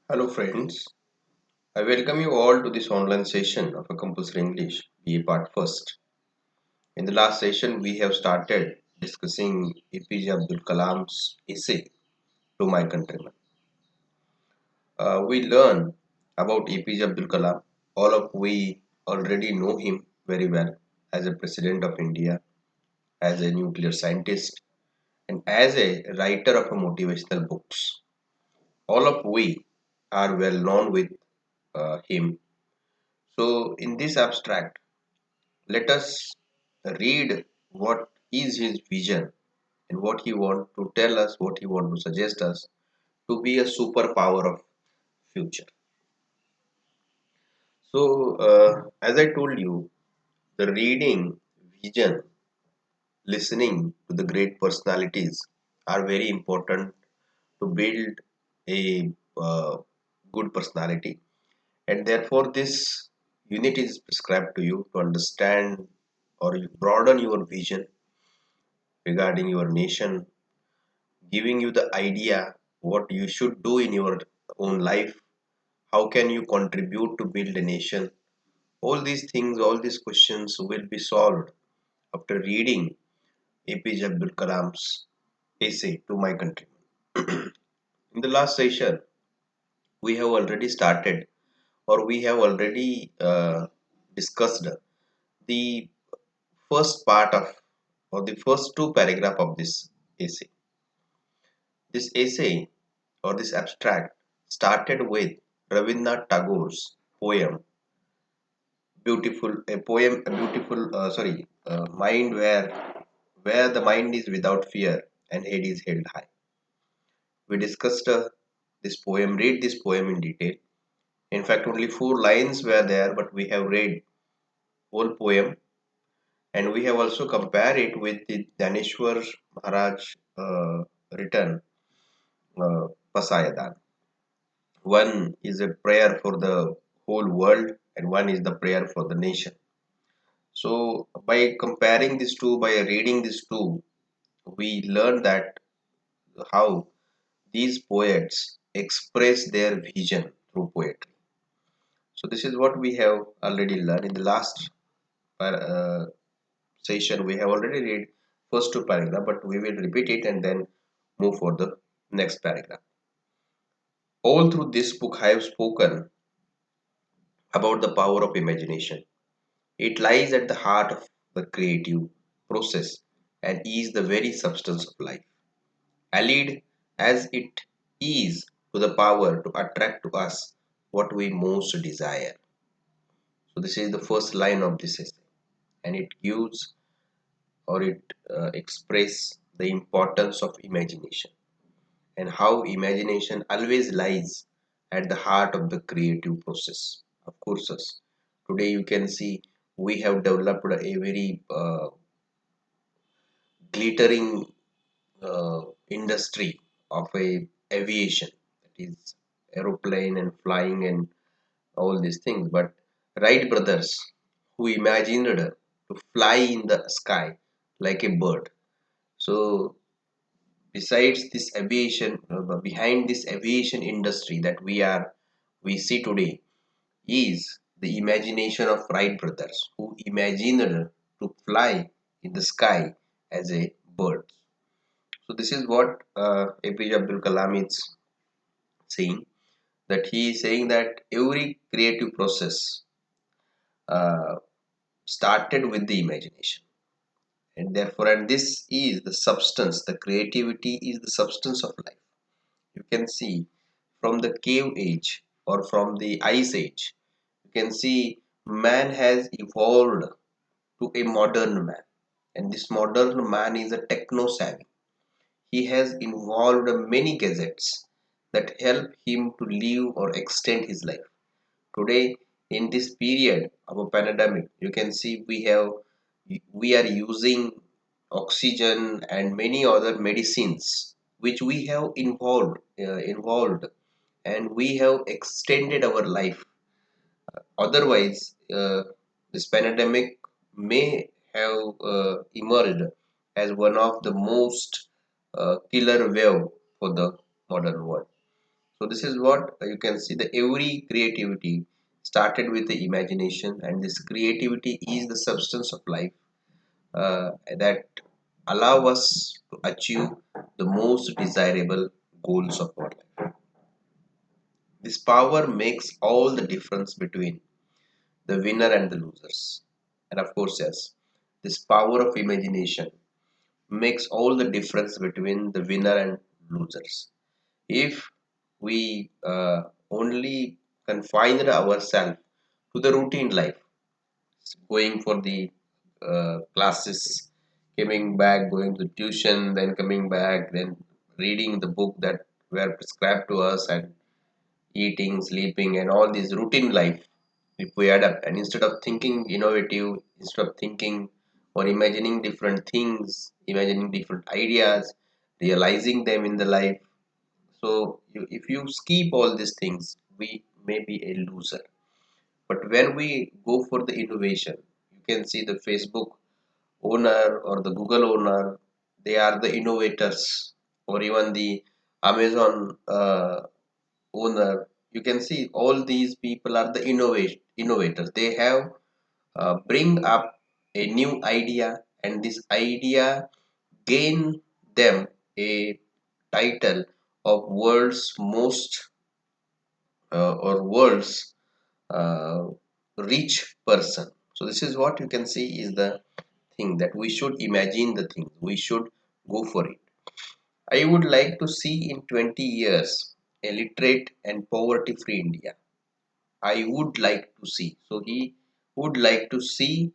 Hello friends, I welcome you all to this online session of a Compulsory English BA Part First. In the last session, we have started discussing APJ Abdul Kalam's essay to my countrymen. We learn about APJ Abdul Kalam. All of we already know him very well as a President of India, as a nuclear scientist, and as a writer of motivational books. All of we are well known with him. So, in this abstract, let us read what is his vision and what he want to tell us, what he want to suggest us to be a superpower of future. So, as I told you, the reading, vision, listening to the great personalities are very important to build a good personality, and therefore this unit is prescribed to you to understand or broaden your vision regarding your nation, giving you the idea what you should do in your own life, how can you contribute to build a nation. All these things, all these questions will be solved after reading APJ Abdul Kalam's essay to my country. In the last session, we have already started or we have already discussed the first part of or the first two paragraph of this essay. This essay or this abstract started with Rabindranath Tagore's poem, mind where the mind is without fear and head is held high. We discussed this poem, read this poem in detail. In fact, only four lines were there, but we have read whole poem, and we have also compared it with the Dhaneshwar Maharaj written Pasayadan. One is a prayer for the whole world, and one is the prayer for the nation. So, by comparing these two, by reading these two, we learn that how these poets express their vision through poetry. So, this is what we have already learned in the last uh, session. We have already read first two paragraph, but we will repeat it and then move for the next paragraph. All through this book, I have spoken about the power of imagination. It lies at the heart of the creative process and is the very substance of life. Allied as it is to the power to attract to us what we most desire. So, this is the first line of this essay, and it gives or it expresses the importance of imagination and how imagination always lies at the heart of the creative process. Of course, today you can see we have developed a very glittering industry of a aviation, that is aeroplane and flying and all these things. But Wright brothers, who imagined to fly in the sky like a bird. So besides this aviation, behind this aviation industry that we see today is the imagination of Wright brothers, who imagined to fly in the sky as a bird. So this is what APJ Abdul Kalam is saying. That he is saying that every creative process uh, started with the imagination, and therefore, and this is the substance. The creativity is the substance of life. You can see from the cave age or from the ice age. You can see man has evolved to a modern man, and this modern man is a techno savvy. He has involved many gadgets that help him to live or extend his life. Today, in this period of a pandemic, you can see we are using oxygen and many other medicines which we have involved, and we have extended our life. Otherwise, this pandemic may have emerged as one of the most killer wave for the modern world. So So this is what you can see, the every creativity started with the imagination, and this creativity is the substance of life that allow us to achieve the most desirable goals of our life. This power makes all the difference between the winner and the losers. And of course, yes, this power of imagination makes all the difference between the winner and losers. If we only confine ourselves to the routine life, going for the classes, coming back, going to tuition, then coming back, then reading the book that were prescribed to us, and eating, sleeping, and all this routine life, if we adapt and instead of thinking innovative, instead of thinking or imagining different things, imagining different ideas, realizing them in the life. So if you skip all these things, we may be a loser. But when we go for the innovation, you can see the Facebook owner or the Google owner, they are the innovators, or even the Amazon owner. You can see all these people are the innovators. They have bring up a new idea, and this idea gain them a title of world's most or world's uh, rich person. So this is what you can see is the thing, that we should imagine the thing, we should go for it. I would like to see in 20 years a literate and poverty free India. I would like to see. So he would like to see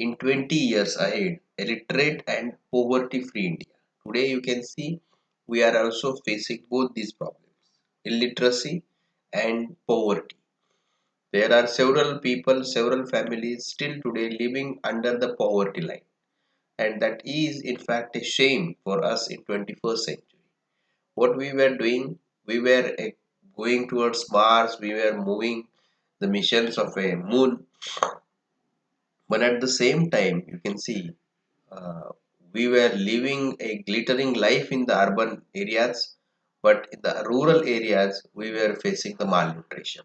in 20 years ahead a literate and poverty free India. Today you can see we are also facing both these problems, illiteracy and poverty. There are several people, several families still today living under the poverty line, and that is in fact a shame for us in 21st century. What we were doing, we were going towards Mars, we were moving the missions of a moon, but at the same time you can see uh, we were living a glittering life in the urban areas, but in the rural areas we were facing the malnutrition.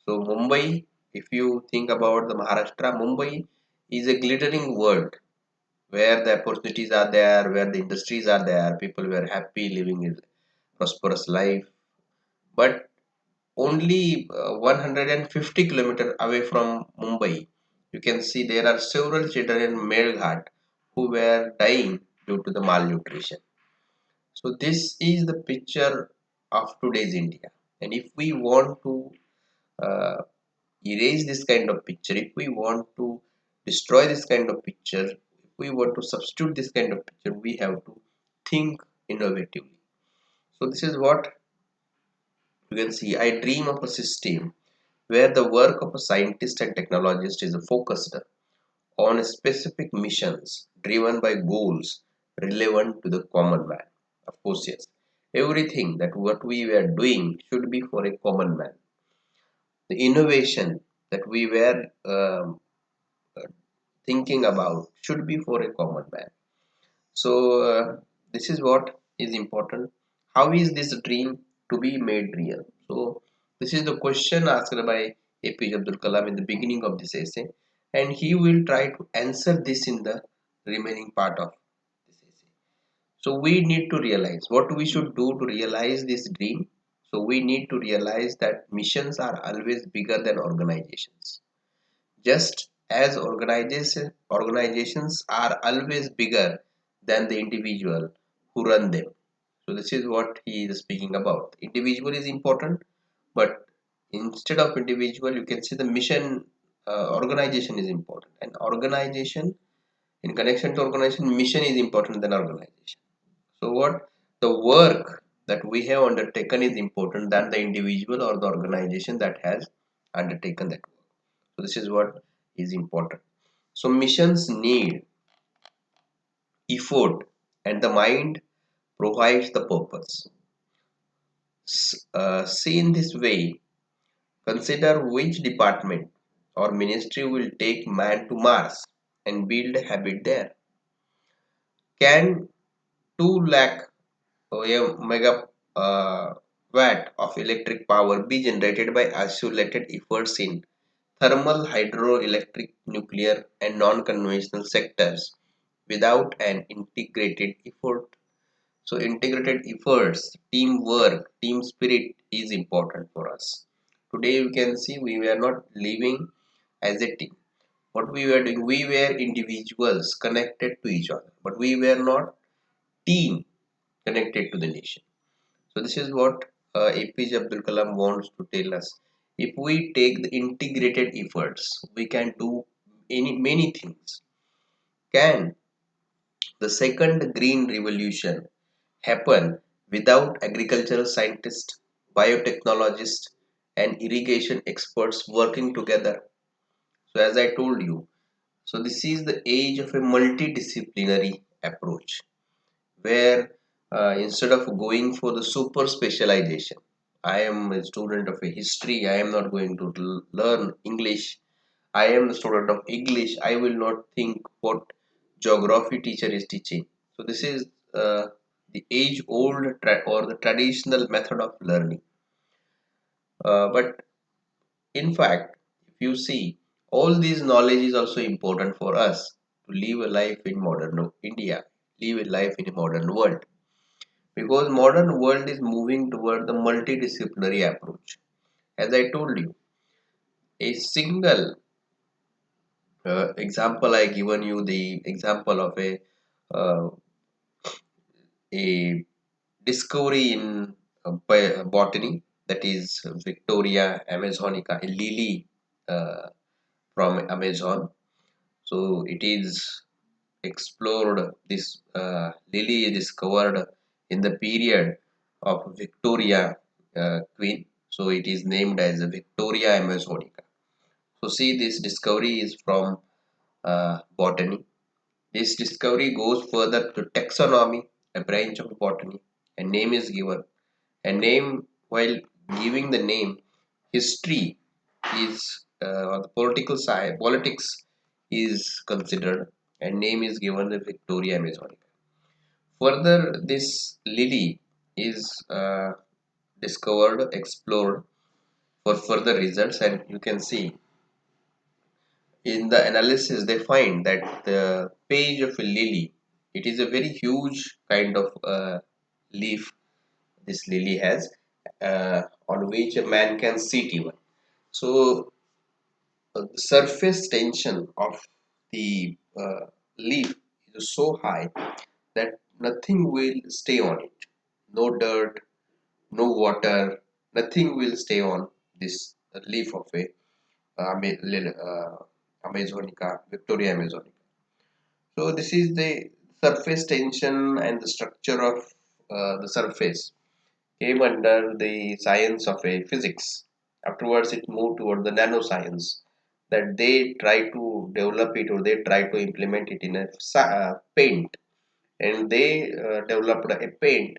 So Mumbai, if you think about the Maharashtra, Mumbai is a glittering world where the opportunities are there, where the industries are there, people were happy living a prosperous life. But only 150 kilometers away from Mumbai, you can see there are several children in Melghat who were dying due to the malnutrition. So this is the picture of today's India. And if we want to uh, erase this kind of picture, if we want to destroy this kind of picture, if we want to substitute this kind of picture, we have to think innovatively. So this is what you can see. I dream of a system where the work of a scientist and technologist is focused on specific missions driven by goals relevant to the common man. Of course, yes. Everything that what we were doing should be for a common man. The innovation that we were thinking about should be for a common man. So, this is what is important. How is this dream to be made real? So, this is the question asked by APJ Abdul Kalam in the beginning of this essay, and he will try to answer this in the remaining part of this essay. So, we need to realize what we should do to realize this dream. So, we need to realize that missions are always bigger than organizations, just as organizations are always bigger than the individual who run them. So this is what he is speaking about. Individual is important, but instead of individual, you can see the mission. Organization is important, and organization, in connection to organization, mission is important than organization. So what the work that we have undertaken is important than the individual or the organization that has undertaken that work. So this is what is important. So missions need effort, and the mind provides the purpose. Seen this way, consider which department or ministry will take man to Mars and build a habit there. Can 2 lakh mega watt of electric power be generated by isolated efforts in thermal, hydroelectric, nuclear, and non-conventional sectors without an integrated effort. So, integrated efforts, teamwork, team spirit is important for us. Today, you can see we were not living as a team. What we were doing, we were individuals connected to each other, but we were not team connected to the nation. So this is what APJ Abdul Kalam wants to tell us. If we take the integrated efforts, we can do many things. Can the second green revolution happen without agricultural scientists, biotechnologists, and irrigation experts working together? So as I told you, so this is the age of a multidisciplinary approach where instead of going for the super specialization, I am a student of a history, I am not going to learn English. I am the student of English, I will not think what geography teacher is teaching. So this is the age old or the traditional method of learning. But in fact, if you see, all these knowledge is also important for us to live a life in modern India, live a life in a modern world, because modern world is moving toward the multidisciplinary approach. As I told you, a single example, I given you the example of uh, a discovery in botany, that is Victoria amazonica, a lily uh, from Amazon. So it is explored, this lily is discovered in the period of Victoria Queen. So it is named as Victoria Amazonica. So see, this discovery is from botany. This discovery goes further to taxonomy, a branch of botany. A name is given. A name, while giving the name, history is or the political side, politics is considered, and name is given the Victoria Amazonica. Further, this lily is discovered, explored for further results, and you can see in the analysis they find that the page of a lily, it is a very huge kind of leaf this lily has, on which a man can sit even. So the surface tension of the leaf is so high that nothing will stay on it. No dirt, no water, nothing will stay on this leaf of a Amazonica, Victoria Amazonica. So this is the surface tension, and the structure of the surface came under the science of a physics. Afterwards, it moved toward the nanoscience, that they try to develop it or they try to implement it in a paint, and they developed a paint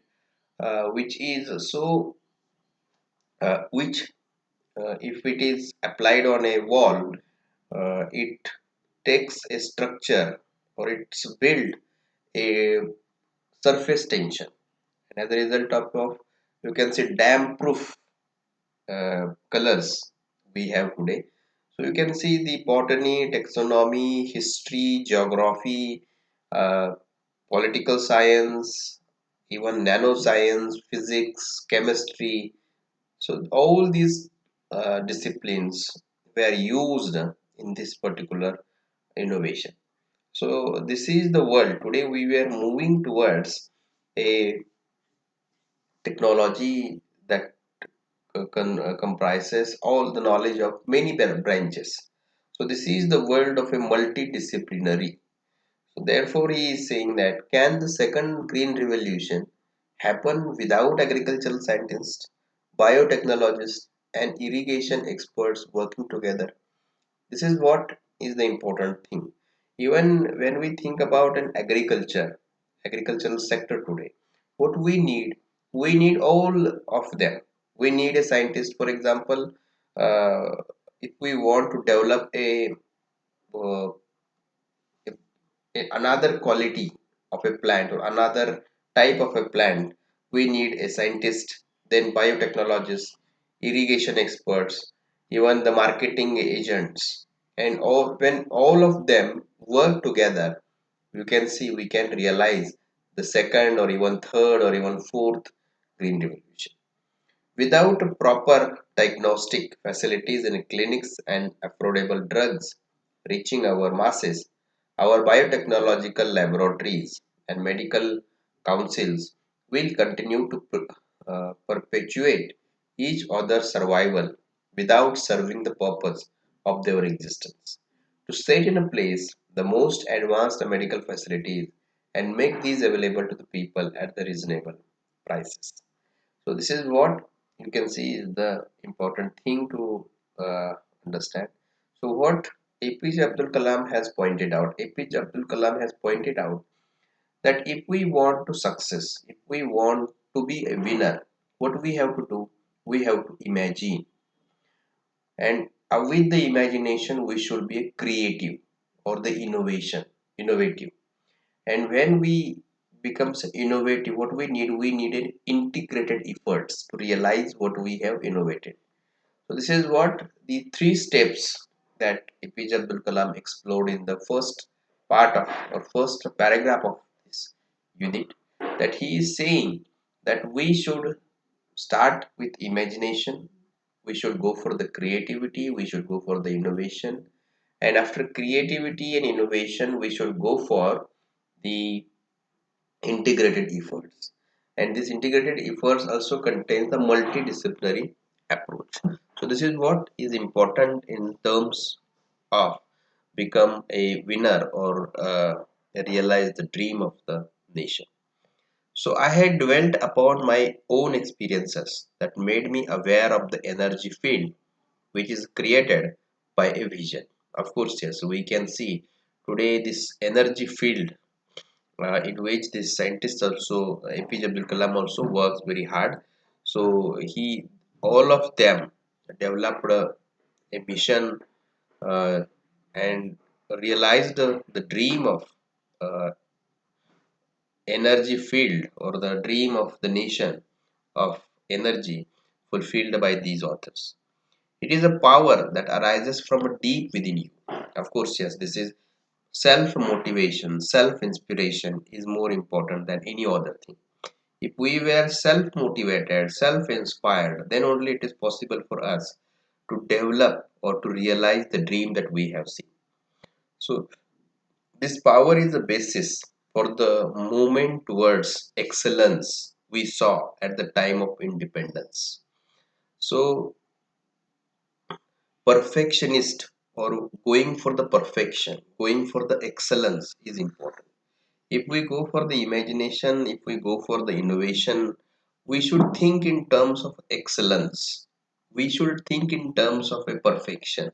which is so which if it is applied on a wall, it takes a structure or it's built a surface tension, and as a result of you can say dam proof colors we have today. So you can see the botany, taxonomy, history, geography, uh, political science, even nanoscience, physics, chemistry. So all these disciplines were used in this particular innovation. So this is the world. Today we were moving towards a technology that comprises all the knowledge of many branches. So this is the world of a multidisciplinary. So therefore he is saying that can the second green revolution happen without agricultural scientists, biotechnologists, and irrigation experts working together? This is what is the important thing. Even when we think about an agricultural sector today, what we need all of them. We need a scientist, for example, uh, if we want to develop uh, another quality of a plant or another type of a plant, we need a scientist. then biotechnologists, irrigation experts, even the marketing agents. And when all of them work together, you can see we can realize the second or even third or even fourth green revolution. Without proper diagnostic facilities in clinics and affordable drugs reaching our masses, our biotechnological laboratories and medical councils will continue to perpetuate each other's survival without serving the purpose of their existence. To set in a place the most advanced medical facilities and make these available to the people at the reasonable prices. So this is what you can see is the important thing to understand. So what APJ Abdul Kalam has pointed out, APJ Abdul Kalam has pointed out that if we want to success, if we want to be a winner, what we have to do, we have to imagine, and with the imagination, we should be a creative or the innovative. And when we becomes innovative, what we need an integrated efforts to realize what we have innovated. So this is what the three steps that APJ Abdul Kalam explored in the first part of or first paragraph of this unit, that he is saying that we should start with imagination, we should go for the creativity, we should go for the innovation, and after creativity and innovation, we should go for the integrated efforts. And this integrated efforts also contains the multidisciplinary approach. So this is what is important in terms of become a winner or realize the dream of the nation. So I had dwelt upon my own experiences that made me aware of the energy field which is created by a vision. Of course, yes, we can see today this energy field in which this scientist also APJ Abdul Kalam also works very hard. So he all of them developed a mission uh, and realized the dream of uh, energy field or the dream of the nation of energy fulfilled by these authors. It is a power that arises from deep within you. Of course, yes, this is self motivation, self inspiration is more important than any other thing. If we were self motivated, self inspired, then only it is possible for us to develop or to realize the dream that we have seen. So, this power is the basis for the movement towards excellence we saw at the time of independence. So, perfectionist or going for the perfection, going for the excellence is important. If we go for the imagination, if we go for the innovation, we should think in terms of excellence. We should think in terms of a perfection.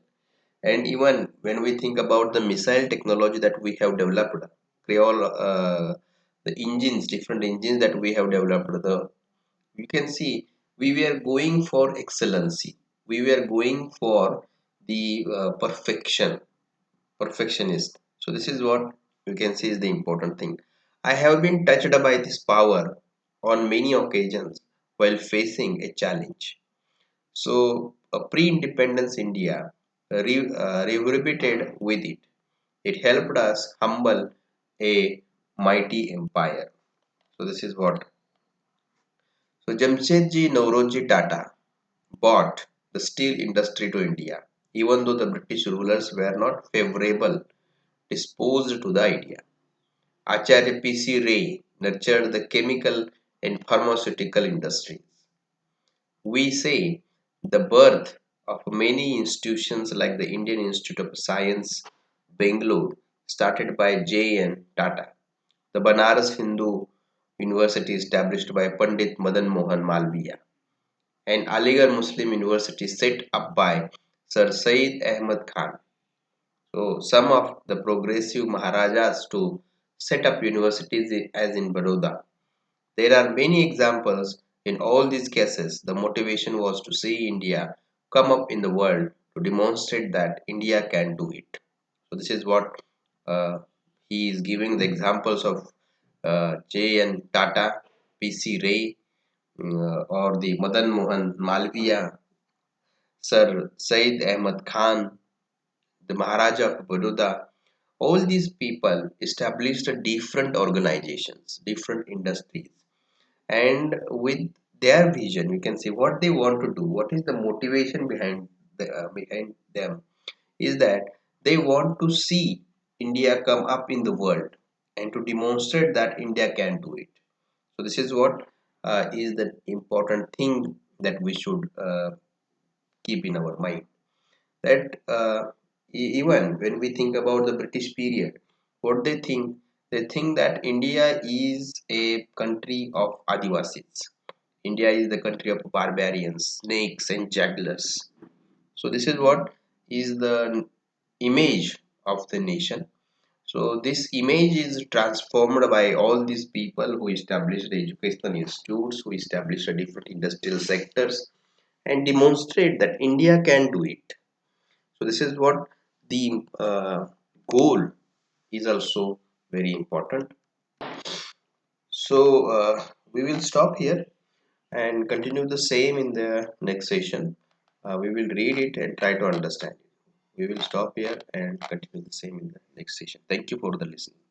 And even when we think about the missile technology that we have developed, Creole, the engines, different engines that we have developed, the you can see we were going for excellency. We were going for the perfectionist. So this is what you can see is the important thing. I have been touched by this power on many occasions while facing a challenge. So a pre-independence India reverberated with it. It helped us humble a mighty empire. So this is what. So Jamshedji Nauroji Tata brought the steel industry to India, even though the British rulers were not favorable disposed to the idea. Acharya P.C. Ray nurtured the chemical and pharmaceutical industries. We say the birth of many institutions like the Indian Institute of Science, Bangalore, started by J.N. Tata, the Banaras Hindu University established by Pandit Madan Mohan Malviya, and Aligarh Muslim University set up by Sir Syed Ahmad Khan. So some of the progressive Maharajas to set up universities as in Baroda. There are many examples in all these cases. The motivation was to see India come up in the world to demonstrate that India can do it. So this is what uh, he is giving the examples of J. N. Tata, P. C. Ray, or the Madan Mohan Malviya, Sir Said Ahmad Khan, the Maharaja of Baroda, all these people established a different organizations, different industries, and with their vision, we can see what they want to do. What is the motivation behind them? Is that they want to see India come up in the world and to demonstrate that India can do it. So this is what is the important thing that we should keep in our mind. That even when we think about the British period, what they think that India is a country of Adivasis. India is the country of barbarians, snakes, and jugglers. So this is what is the image of the nation. So this image is transformed by all these people who established the educational institutes, who established the different industrial sectors, and demonstrate that India can do it. So this is what the goal is also very important. So we will stop here and continue the same in the next session. We will read it and try to understand it. We will stop here and continue the same in the next session. Thank you for the listening.